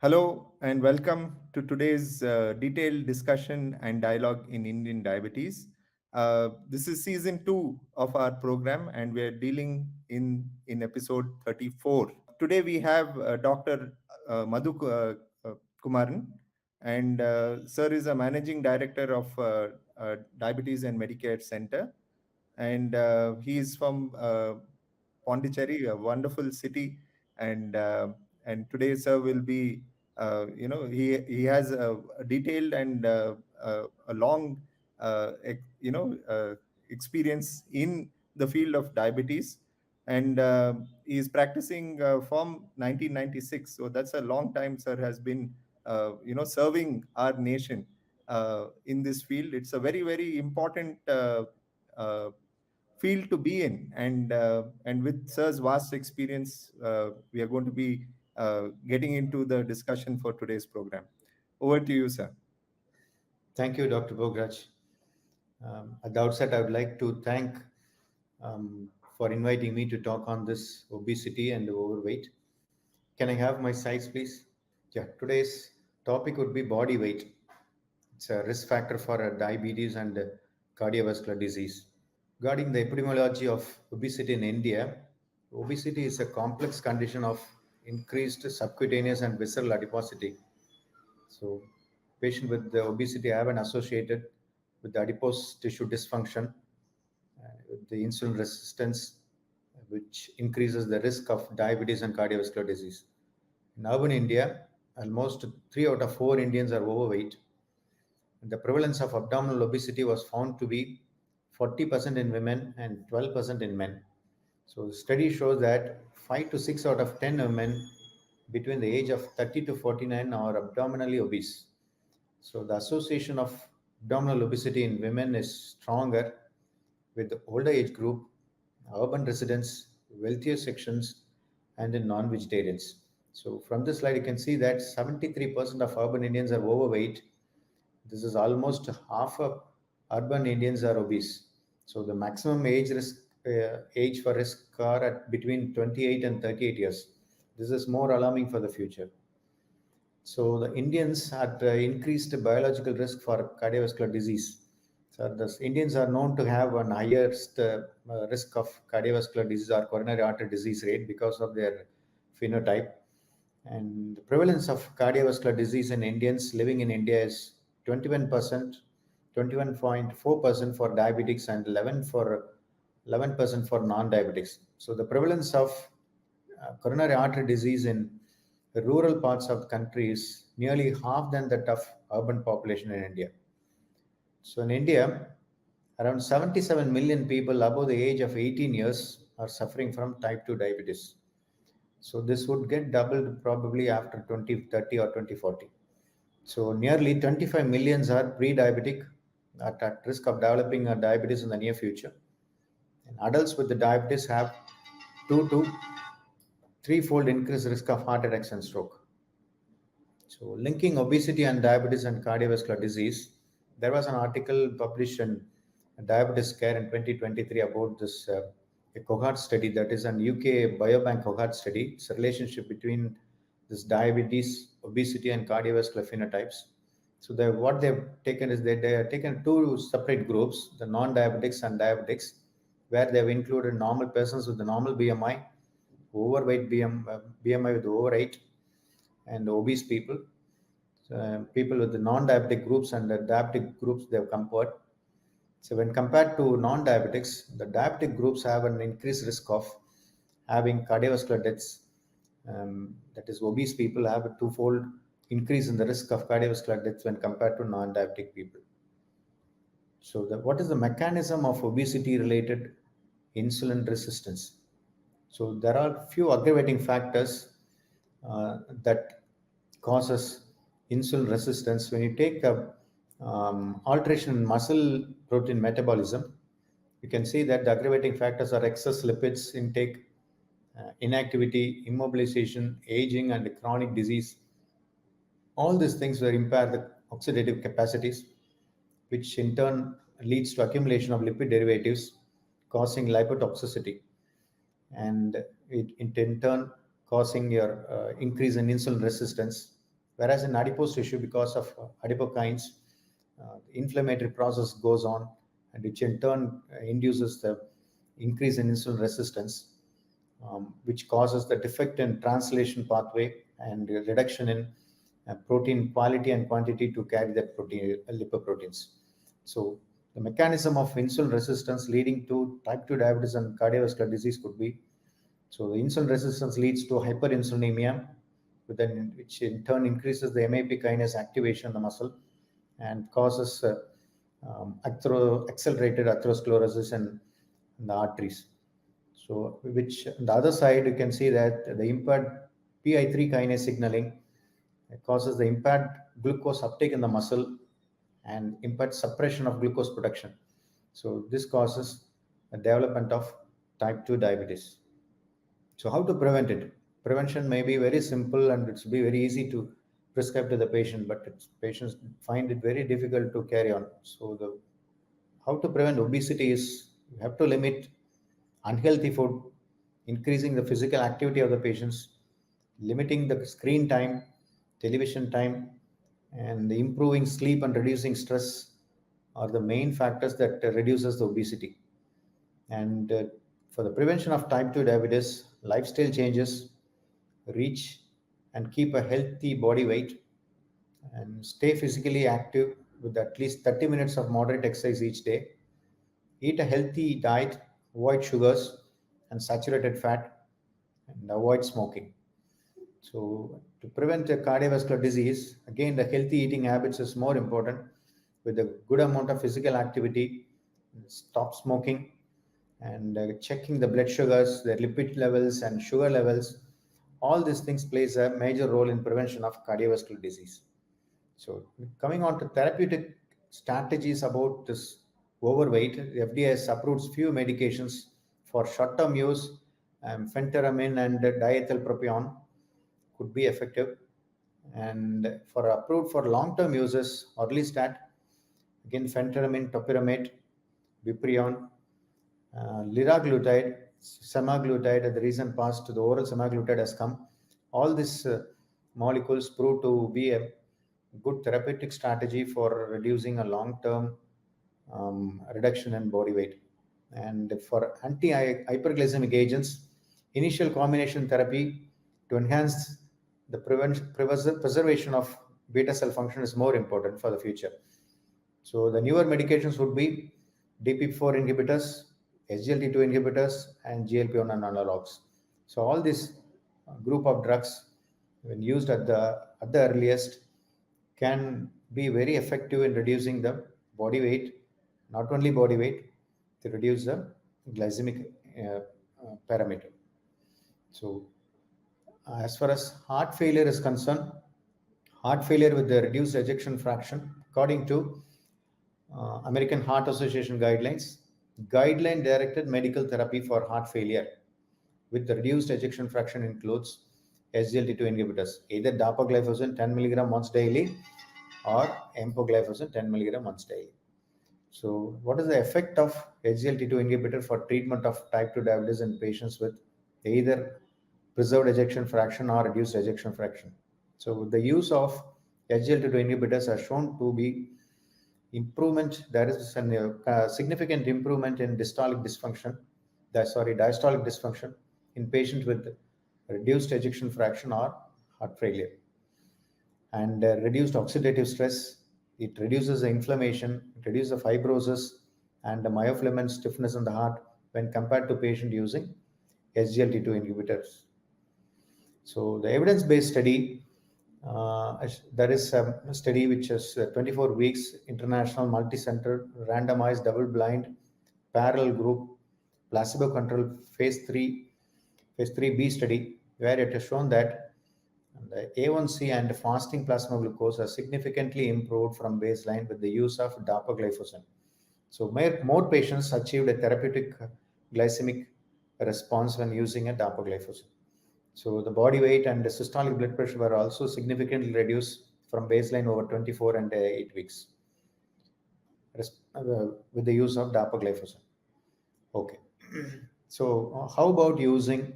Hello and welcome to today's detailed discussion and dialogue in Indian diabetes. This is season 2 of our program, and we are dealing in episode 34. Today we have Dr. Muthukumaran, and Sir is a managing director of Diabetes and Medicare Center, and he is from Pondicherry, a wonderful city, and today Sir will be, he has a detailed and a long, experience in the field of diabetes, and he is practicing from 1996. So that's a long time. Sir has been, serving our nation in this field. It's a very very important. Uh, Field to be in, and with Sir's vast experience, we are going to be getting into the discussion for today's program. Over to you, Sir. Thank you, Dr. Bhograj. At the outset, I would like to thank for inviting me to talk on this obesity and overweight. Can I have my slides, please? Yeah, today's topic would be body weight. It's a risk factor for diabetes and cardiovascular disease. Regarding the epidemiology of obesity in India, obesity is a complex condition of increased subcutaneous and visceral adiposity. So, patient with the obesity have an associated with the adipose tissue dysfunction, the insulin resistance, which increases the risk of diabetes and cardiovascular disease. In urban India, almost 3 out of 4 Indians are overweight. The prevalence of abdominal obesity was found to be 40% in women and 12% in men. So the study shows that 5 to 6 out of 10 women between the age of 30 to 49 are abdominally obese. So the association of abdominal obesity in women is stronger with the older age group, urban residents, wealthier sections, and in non-vegetarians. So from this slide, you can see that 73% of urban Indians are overweight. This is almost half of urban Indians are obese. So the maximum age for risk are at between 28 and 38 years. This is more alarming for the future. So the Indians had increased biological risk for cardiovascular disease. So the Indians are known to have an highest risk of cardiovascular disease or coronary artery disease rate because of their phenotype. And the prevalence of cardiovascular disease in Indians living in India is 21%, 21.4% for diabetics and 11% for non-diabetics. So the prevalence of coronary artery disease in the rural parts of the country is nearly half than that of urban population in India. So in India, around 77 million people above the age of 18 years are suffering from type 2 diabetes. So this would get doubled probably after 2030 or 2040. So nearly 25 millions are pre-diabetic at risk of developing a diabetes in the near future. And adults with the diabetes have 2 to 3-fold increased risk of heart attacks and stroke. So linking obesity and diabetes and cardiovascular disease, there was an article published in Diabetes Care in 2023 about this a cohort study, that is an UK biobank cohort study. It's a relationship between this diabetes, obesity, and cardiovascular phenotypes. So what they've taken is that they have taken two separate groups, the non-diabetics and diabetics, where they've included normal persons with the normal BMI, overweight BMI with overweight, and obese people. People with the non-diabetic groups and the diabetic groups they've compared. So when compared to non-diabetics, the diabetic groups have an increased risk of having cardiovascular deaths. That is, obese people have a twofold increase in the risk of cardiovascular deaths when compared to non-diabetic people. So what is the mechanism of obesity-related insulin resistance? So there are few aggravating factors that causes insulin resistance. When you take a alteration in muscle protein metabolism, you can see that the aggravating factors are excess lipids intake, inactivity, immobilization, aging, and chronic disease. All these things will impair the oxidative capacities, which in turn leads to accumulation of lipid derivatives, causing lipotoxicity, and it in turn causing your increase in insulin resistance, Whereas in adipose tissue, because of adipokines, the inflammatory process goes on, and which in turn induces the increase in insulin resistance, which causes the defect in translation pathway and reduction in protein quality and quantity to carry that protein, lipoproteins. So the mechanism of insulin resistance leading to type 2 diabetes and cardiovascular disease could be, so the insulin resistance leads to hyperinsulinemia, which in turn increases the MAP kinase activation in the muscle and causes accelerated atherosclerosis in the arteries. So, which on the other side, you can see that the impaired PI3 kinase signaling causes the impaired glucose uptake in the muscle and impaired suppression of glucose production. So, this causes the development of type 2 diabetes. So, how to prevent it? Prevention may be very simple and it's be very easy to prescribe to the patient, but patients find it very difficult to carry on. So, the how to prevent obesity is you have to limit unhealthy food, increasing the physical activity of the patients, limiting the screen time, television time, and improving sleep and reducing stress are the main factors that reduces the obesity. And for the prevention of type 2 diabetes, lifestyle changes, reach and keep a healthy body weight, and stay physically active with at least 30 minutes of moderate exercise each day. Eat a healthy diet, avoid sugars and saturated fat, and avoid smoking. So, to prevent a cardiovascular disease, again, the healthy eating habits is more important with a good amount of physical activity, stop smoking, and checking the blood sugars, the lipid levels, and sugar levels. All these things plays a major role in prevention of cardiovascular disease. So, coming on to therapeutic strategies about this overweight, the FDA has approved few medications for short-term use. Phentermine and diethylpropion could be effective, and for approved for long-term uses, orlistat, again phentermine, topiramate, buprion, liraglutide, semaglutide. At the recent past, the oral semaglutide has come. All these molecules prove to be a good therapeutic strategy for reducing a long-term reduction in body weight. And for anti-hyperglycemic agents, initial combination therapy to enhance the preservation of beta cell function is more important for the future. So the newer medications would be DP4 inhibitors, SGLT2 inhibitors, and GLP-1 analogs. So all this group of drugs, when used at the earliest, can be very effective in reducing the body weight, not only body weight, to reduce the glycemic parameter. So, as far as heart failure is concerned, heart failure with the reduced ejection fraction, according to American Heart Association guidelines, guideline directed medical therapy for heart failure with the reduced ejection fraction includes SGLT2 inhibitors, either dapagliflozin 10 mg once daily or empagliflozin 10 mg once daily. So, what is the effect of SGLT2 inhibitor for treatment of type 2 diabetes in patients with either preserved ejection fraction or reduced ejection fraction? So, the use of SGLT2 inhibitors are shown to be improvement. There is a significant improvement in diastolic dysfunction in patients with reduced ejection fraction or heart failure, and reduced oxidative stress. It reduces the inflammation, it reduces the fibrosis and the myofilament stiffness in the heart when compared to patient using SGLT2 inhibitors. So the evidence-based study, there is a study which is 24 weeks international multi-center randomized double-blind parallel group placebo-controlled phase 3b study, where it has shown that the A1C and fasting plasma glucose are significantly improved from baseline with the use of dapagliflozin. So more patients achieved a therapeutic glycemic response when using a dapagliflozin. So the body weight and the systolic blood pressure were also significantly reduced from baseline over 24 and 8 weeks with the use of dapagliflozin. Okay. So how about using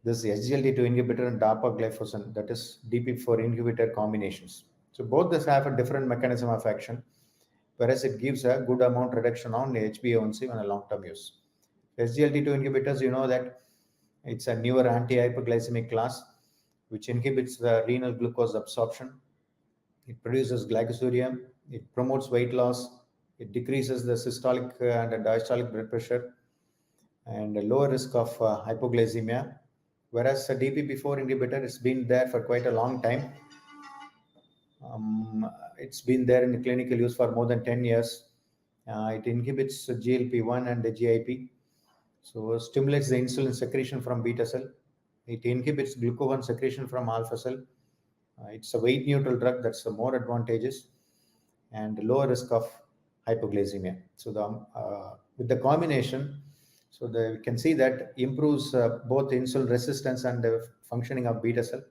This SGLT2 inhibitor and dapagliflozin, that is DP4 inhibitor combinations. So both this have a different mechanism of action, whereas it gives a good amount reduction on HbA1c on a long-term use. SGLT2 inhibitors, you know that it's a newer anti-hyperglycemic class which inhibits the renal glucose absorption. It produces glycosurium. It promotes weight loss. It decreases the systolic and diastolic blood pressure and a lower risk of hypoglycemia. Whereas a DPP4 inhibitor, it's been there for quite a long time. It's been there in clinical use for more than 10 years. It inhibits GLP-1 and the GIP, so stimulates the insulin secretion from beta cell. It inhibits glucagon secretion from alpha cell. It's a weight neutral drug, that's the more advantageous, and lower risk of hypoglycemia. So with the combination, so we can see that improves both insulin resistance and the functioning of beta cell.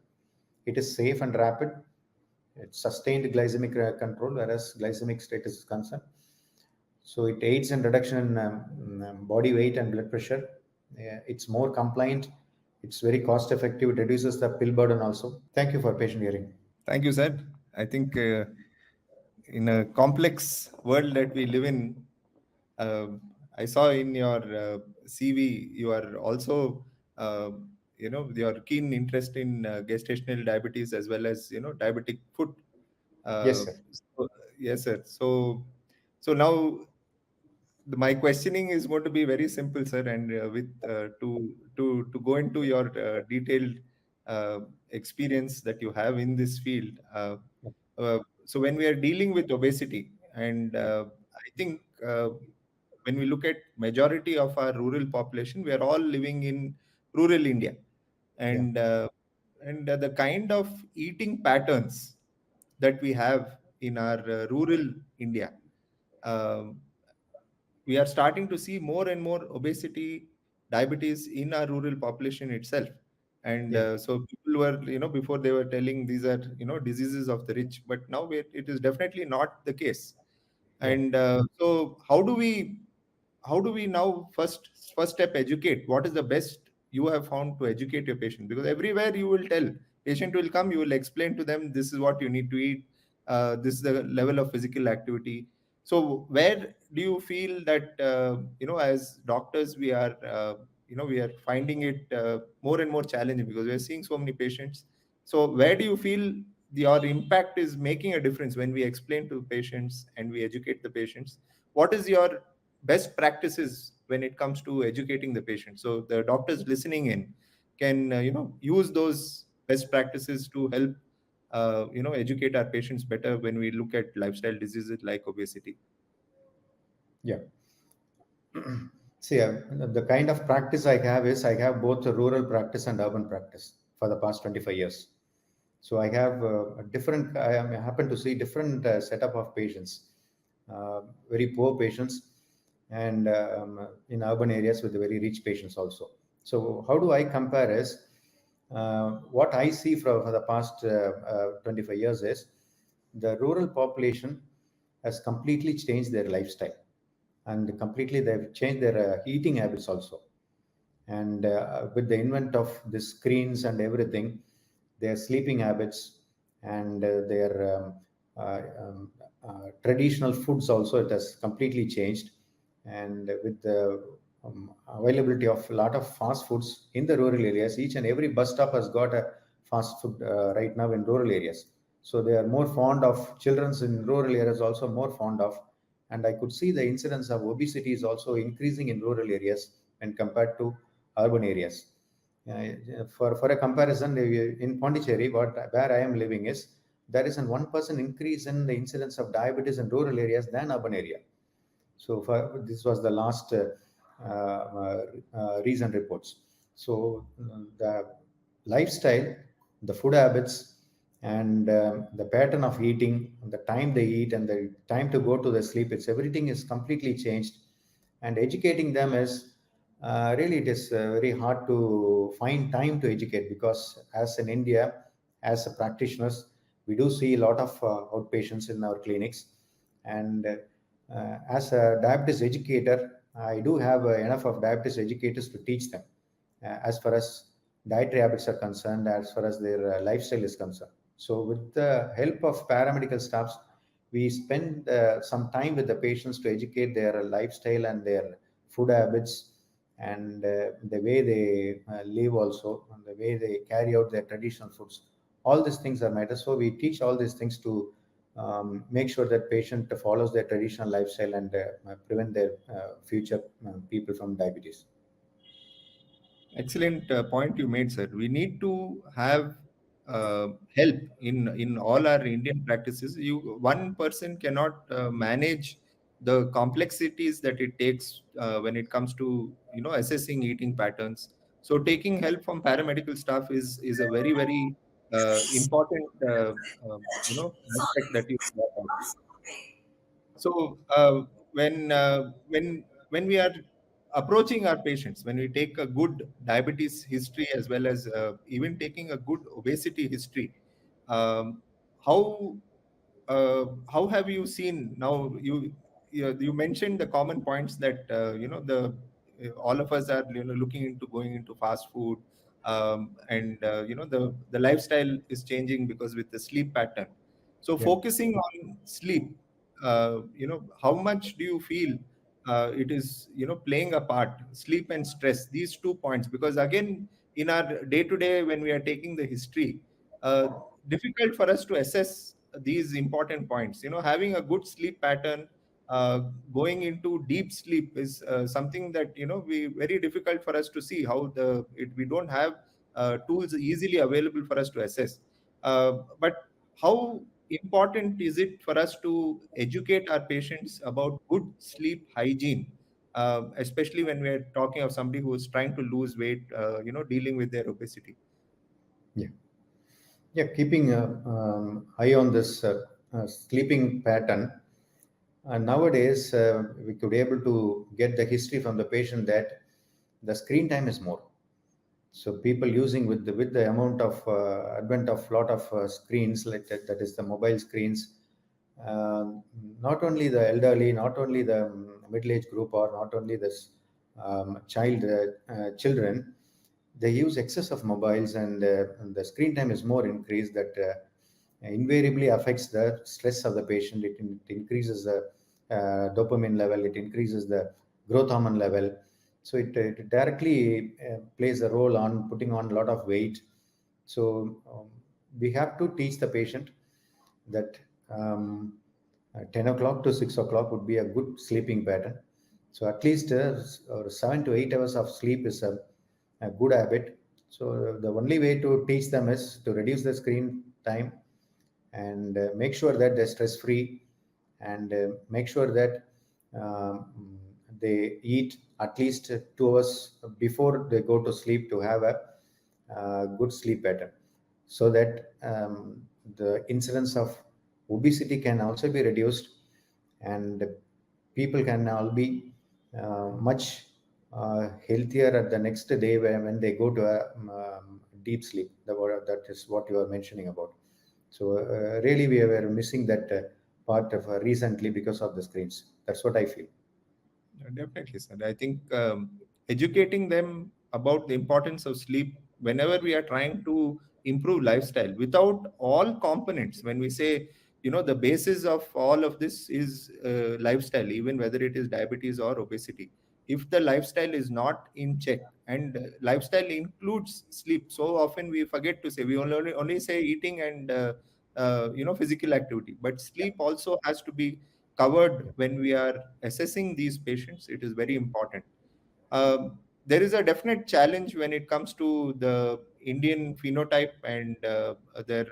It is safe and rapid. It's sustained glycemic control, whereas glycemic status is concerned. So it aids in reduction in body weight and blood pressure. It's more compliant. It's very cost effective. It reduces the pill burden also. Thank you for patient hearing. Thank you, sir. I think in a complex world that we live in, uh, I saw in your CV you are also, your keen interest in gestational diabetes as well as diabetic foot. Yes, Uh, sir. so, yes, sir. So now my questioning is going to be very simple, sir, and with to go into your detailed uh, experience that you have in this field. So when we are dealing with obesity, and I think when we look at majority of our rural population, we are all living in rural India, Yeah, and the kind of eating patterns that we have in our rural India. Um, we are starting to see more and more obesity, diabetes in our rural population itself. And yeah, so people were, before they were telling these are, diseases of the rich, but now it is definitely not the case. yeah, And so how do we now first step educate? What is the best you have found to educate your patient? Because everywhere you will tell, patient will come, you will explain to them, this is what you need to eat, this is the level of physical activity. So where do you feel that as doctors we are finding it more and more challenging because we are seeing so many patients. So where do you feel your impact is making a difference when we explain to patients and we educate the patients? What is your best practices when it comes to educating the patient, so the doctors listening in can use those best practices to help educate our patients better when we look at lifestyle diseases like obesity? yeah. See, the kind of practice I have is I have both a rural practice and urban practice for the past 25 years. So I have a different, happen to see different setup of patients, very poor patients, and in urban areas with very rich patients also. So how do I compare is, what I see for the past 25 years is the rural population has completely changed their lifestyle, and completely they've changed their eating habits also. And with the invent of the screens and everything, their sleeping habits and their traditional foods also, it has completely changed. And with the availability of a lot of fast foods in the rural areas, each and every bus stop has got a fast food right now in rural areas. So they are more fond of, children's in rural areas also more fond of. And I could see the incidence of obesity is also increasing in rural areas when compared to urban areas. For a comparison, in Pondicherry, where I am living is, there is a 1% increase in the incidence of diabetes in rural areas than urban area. So this was the last recent reports. So the lifestyle, the food habits, and the pattern of eating, the time they eat, and the time to go to the sleep, it's everything is completely changed. And educating them is really, it is very hard to find time to educate, because as in India, as a practitioners, we do see a lot of outpatients in our clinics. And as a diabetes educator, I do have enough of diabetes educators to teach them as far as dietary habits are concerned, as far as their lifestyle is concerned. So, with the help of paramedical staffs, we spend some time with the patients to educate their lifestyle and their food habits, and the way they live also, and the way they carry out their traditional foods. All these things are matter. So we teach all these things to make sure that patient follows their traditional lifestyle and prevent their future people from diabetes. Excellent point you made, sir. We need to have help in all our Indian practices. One person cannot manage the complexities that it takes when it comes to assessing eating patterns. So taking help from paramedical staff is a very important aspect that you brought out. So when we are approaching our patients, when we take a good diabetes history as well as even taking a good obesity history, um, how how have you seen now? You mentioned the common points that the all of us are looking into going into fast food, and the lifestyle is changing because with the sleep pattern. So Yeah. focusing on sleep, how much do you feel it is playing a part, sleep and stress, these 2 points? Because again, in our day to day, when we are taking the history, uh, difficult for us to assess these important points. Having a good sleep pattern, uh, going into deep sleep is something that we very difficult for us to see how we don't have tools easily available for us to assess. But how important is it for us to educate our patients about good sleep hygiene, especially when we're talking of somebody who is trying to lose weight, dealing with their obesity? Yeah. Yeah, keeping eye on this sleeping pattern. Nowadays, we could able to get the history from the patient that the screen time is more. So people using with the amount of advent of lot of screens like that, that is the mobile screens. Um, Not only the elderly, not only the middle-aged group, or not only this children, they use excess of mobiles, and the screen time is more increased. That invariably affects the stress of the patient. It increases the dopamine level. It increases the growth hormone level. So it directly plays a role on putting on a lot of weight. So we have to teach the patient that um, 10 o'clock to 6 o'clock would be a good sleeping pattern. So at least 7 to 8 hours of sleep is a good habit. So the only way to teach them is to reduce the screen time, and make sure that they're stress free, and make sure that um, they eat at least 2 hours before they go to sleep to have a good sleep pattern, so that the incidence of obesity can also be reduced, and people can all be much healthier at the next day when they go to a deep sleep. That is what you are mentioning about. So really, we were missing that part of recently because of the screens. That's what I feel. Definitely, sir. I think educating them about the importance of sleep whenever we are trying to improve lifestyle without all components. When we say, the basis of all of this is lifestyle, even whether it is diabetes or obesity. If the lifestyle is not in check, and lifestyle includes sleep, so often we forget to say, we only say eating and physical activity, but Yeah. sleep also has to be covered Yeah. when we are assessing these patients. It is very important. There is a definite challenge when it comes to the Indian phenotype, and there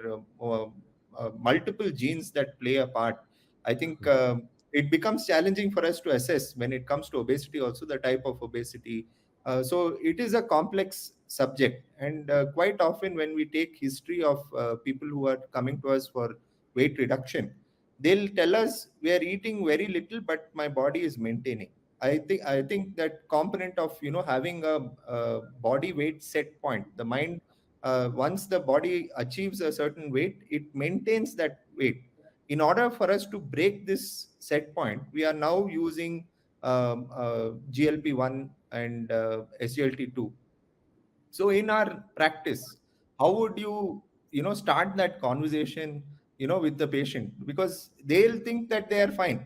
multiple genes that play a part. I think it becomes challenging for us to assess when it comes to obesity, also the type of obesity. So it is a complex subject, and quite often when we take history of people who are coming to us for weight reduction, they'll tell us we are eating very little, but my body is maintaining. I think that component of having a body weight set point, the mind, once the body achieves a certain weight, it maintains that weight. In order for us to break this set point, we are now using GLP-1 and SGLT2. So in our practice, how would you, start that conversation, with the patient? Because they'll think that they are fine,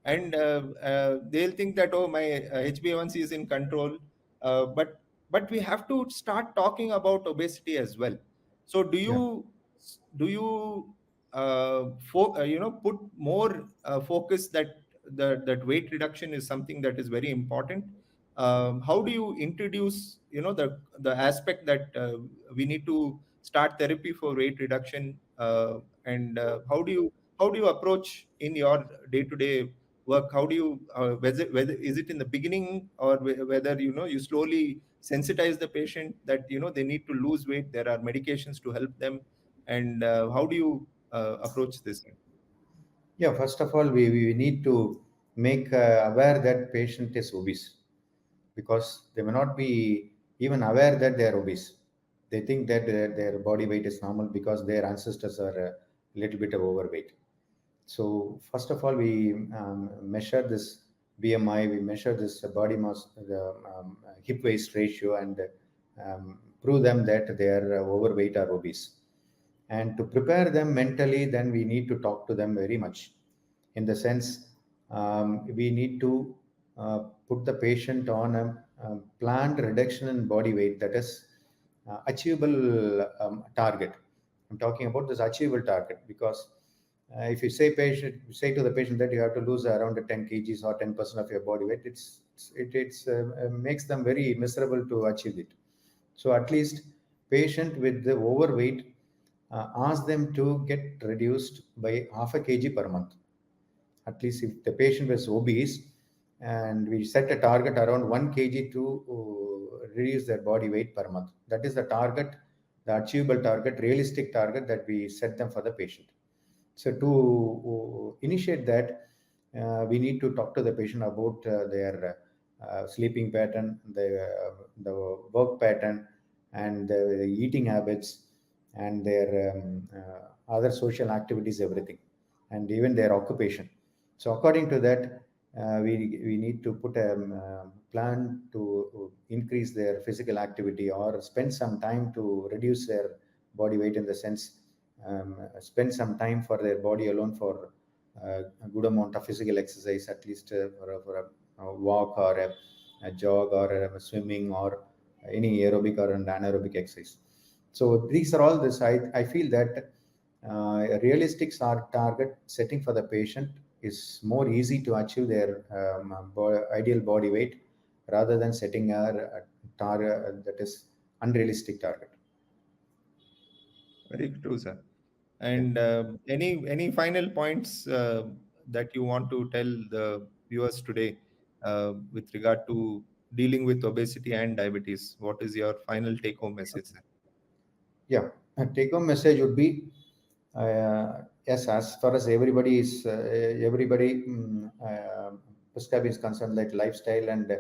and they'll think that, oh, my HbA1c is in control. But we have to start talking about obesity as well. So Yeah. do you put more focus that weight reduction is something that is very important? How do you introduce, the aspect that we need to start therapy for weight reduction, and how do you approach in your day to day work? How do you, whether is it in the beginning, or whether, you slowly sensitize the patient that, they need to lose weight, there are medications to help them, and how do you approach this? Yeah, first of all, we need to make aware that patient is obese, because they may not be even aware that they are obese. They think that their body weight is normal because their ancestors are a little bit of overweight. So first of all, we measure this BMI, we measure this body mass, the hip waist ratio, and prove them that they are overweight or obese. And to prepare them mentally, then we need to talk to them very much. In the sense, we need to put the patient on a planned reduction in body weight that is achievable target. I'm talking about this achievable target, because if you say to the patient that you have to lose around 10 kgs or 10% of your body weight, it's makes them very miserable to achieve it. So at least patient with the overweight, ask them to get reduced by half a kg per month. At least if the patient was obese, and we set a target around 1 kg to reduce their body weight per month. That is the target, the achievable target, realistic target that we set them for the patient. So to initiate that, we need to talk to the patient about their sleeping pattern, the work pattern, and the eating habits, and their other social activities, everything, and even their occupation. So according to that, we need to put a plan to increase their physical activity, or spend some time to reduce their body weight, in the sense, spend some time for their body alone, for a good amount of physical exercise, at least for a walk, or a jog, or a swimming, or any aerobic or an anaerobic exercise. So these are all this. I feel that a realistic target setting for the patient is more easy to achieve their ideal body weight, rather than setting a target that is unrealistic target. Very true, sir. Yeah. And any final points that you want to tell the viewers today, with regard to dealing with obesity and diabetes? What is your final take-home message, sir? Yeah, a take home message would be, yes, as far as everybody prescribing is concerned, like lifestyle and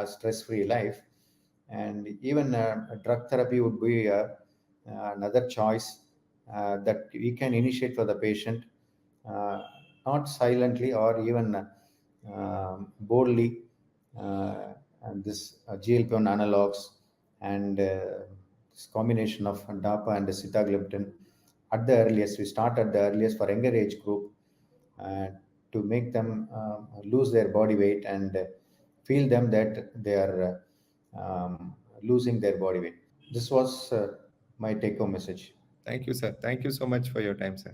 stress free life, and even drug therapy would be another choice that we can initiate for the patient, uh, not silently or even boldly. And this GLP-1 analogs, and this combination of DAPA and sitagliptin, at the earliest, we start at the earliest for younger age group, uh, to make them lose their body weight, and feel them that they are losing their body weight. This was my take home message. Thank you, sir. Thank you so much for your time, sir.